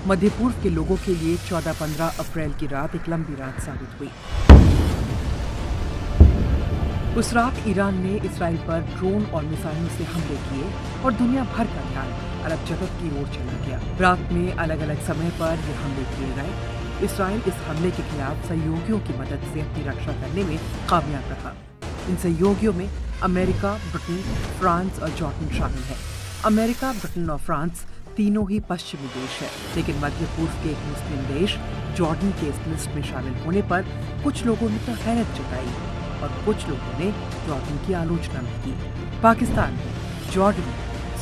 मध्य पूर्व के लोगों के लिए 14-15 अप्रैल की रात एक लंबी रात साबित हुई। उस रात ईरान ने इसराइल पर ड्रोन और मिसाइलों से हमले किए और दुनिया भर का ध्यान अरब जगत की ओर चला गया। रात में अलग अलग समय पर ये हमले किए गए। इसराइल इस हमले के खिलाफ सहयोगियों की मदद से अपनी रक्षा करने में कामयाब रहा। इन सहयोगियों में अमेरिका, ब्रिटेन, फ्रांस और जॉर्डन शामिल है। अमेरिका, ब्रिटेन और फ्रांस तीनों ही पश्चिमी देश है, लेकिन मध्य पूर्व के एक मुस्लिम देश जॉर्डन के इस लिस्ट में शामिल होने पर कुछ लोगों ने तो हैरत जताई और कुछ लोगों ने जॉर्डन की आलोचना भी की। पाकिस्तान में Jordan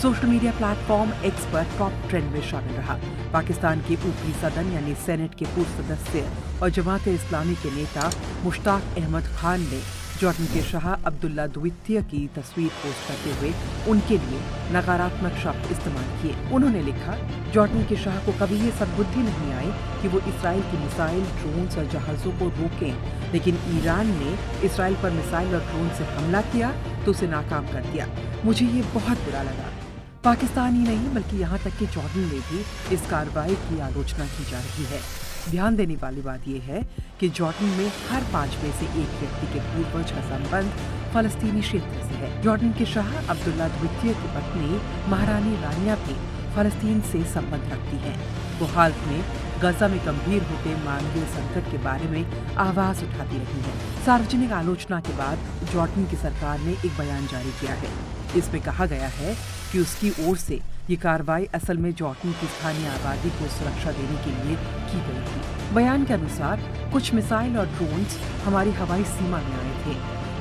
social media platform x पर टॉप ट्रेंड में शामिल रहा। पाकिस्तान के ऊपरी सदन यानी सेनेट के पूर्व सदस्य और जमात-ए-इस्लामी के नेता मुश्ताक अहमद खान ने जॉर्डन के शाह अब्दुल्ला द्वितीय की तस्वीर पोस्ट करते हुए उनके लिए नकारात्मक शब्द इस्तेमाल किए। उन्होंने लिखा, जॉर्डन के शाह को कभी ये सद्बुद्धि नहीं आई कि वो इसराइल की मिसाइल, ड्रोन और जहाजों को रोकें, लेकिन ईरान ने इसराइल पर मिसाइल और ड्रोन से हमला किया तो उसे नाकाम कर दिया। मुझे ये बहुत बुरा लगा। पाकिस्तान ही नहीं बल्कि यहाँ तक कि जॉर्डन में भी इस कार्रवाई की आलोचना की जा रही है। ध्यान देने वाली बात यह है कि जॉर्डन में हर 5 में से एक व्यक्ति के पूर्वज का संबंध फलस्तीनी क्षेत्र से है। जॉर्डन के शाह अब्दुल्ला द्वितीय की पत्नी महारानी रानिया भी फलस्तीन से संबंध रखती हैं। वो हाल में गजा में गंभीर होते मानवीय संकट के बारे में आवाज उठाती रही है। सार्वजनिक आलोचना के बाद जॉर्डन की सरकार ने एक बयान जारी किया है। इसमें कहा गया है कि उसकी ओर से ये कार्रवाई असल में जॉर्डन की स्थानीय आबादी को सुरक्षा देने के लिए की गई थी। बयान के अनुसार कुछ मिसाइल और ड्रोन्स हमारी हवाई सीमा में आए थे।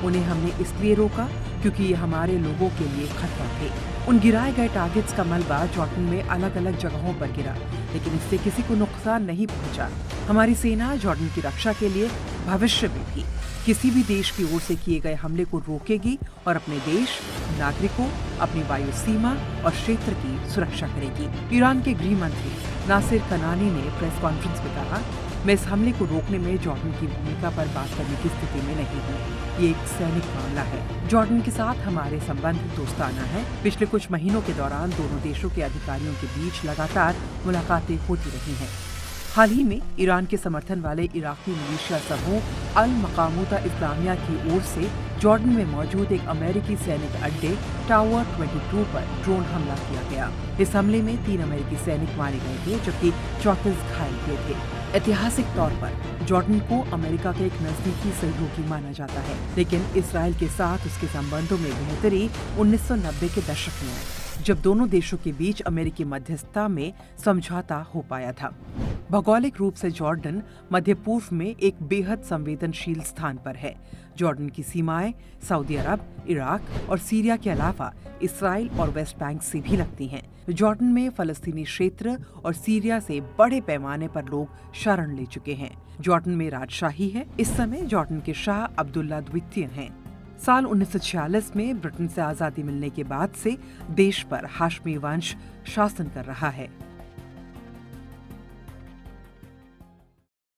उन्हें हमने इसलिए रोका क्योंकि ये हमारे लोगों के लिए खतरा थे। उन गिराए गए टारगेट्स का मलबा जॉर्डन में अलग अलग जगहों पर गिरा, लेकिन इससे किसी को नुकसान नहीं पहुंचा। हमारी सेना जॉर्डन की रक्षा के लिए भविष्य में भी किसी भी देश की ओर से किए गए हमले को रोकेगी और अपने देश, नागरिकों, अपनी वायु सीमा और क्षेत्र की सुरक्षा करेगी। ईरान के गृह मंत्री नासिर कनानी ने प्रेस कॉन्फ्रेंस में कहा, मैं इस हमले को रोकने में जॉर्डन की भूमिका पर बात करने की स्थिति में नहीं हूँ। ये एक सैनिक मामला है। जॉर्डन के साथ हमारे संबंध दोस्ताना है। पिछले कुछ महीनों के दौरान दोनों देशों के अधिकारियों के बीच लगातार मुलाकातें होती रही हैं। हाल ही में ईरान के समर्थन वाले इराकी मिलिशिया समूह अल मकामुता इस्लामिया की ओर से जॉर्डन में मौजूद एक अमेरिकी सैनिक अड्डे टावर 22 पर ड्रोन हमला किया गया। इस हमले में 3 अमेरिकी सैनिक मारे गए थे जबकि 34 घायल हुए थे। ऐतिहासिक तौर पर जॉर्डन को अमेरिका के एक नजदीकी सहयोगी माना जाता है, लेकिन इसराइल के साथ उसके संबंधों में बेहतरी 1990 के दशक में आई, जब दोनों देशों के बीच अमेरिकी मध्यस्थता में समझौता हो पाया था। भौगोलिक रूप से जॉर्डन मध्य पूर्व में एक बेहद संवेदनशील स्थान पर है। जॉर्डन की सीमाएं सऊदी अरब, इराक और सीरिया के अलावा इसराइल और वेस्ट बैंक से भी लगती हैं। जॉर्डन में फलस्तीनी क्षेत्र और सीरिया से बड़े पैमाने पर लोग शरण ले चुके हैं। जॉर्डन में राजशाही है। इस समय जॉर्डन के शाह अब्दुल्ला द्वितीय हैं। साल 1946 में ब्रिटेन से आजादी मिलने के बाद से देश पर हाशमी वंश शासन कर रहा है।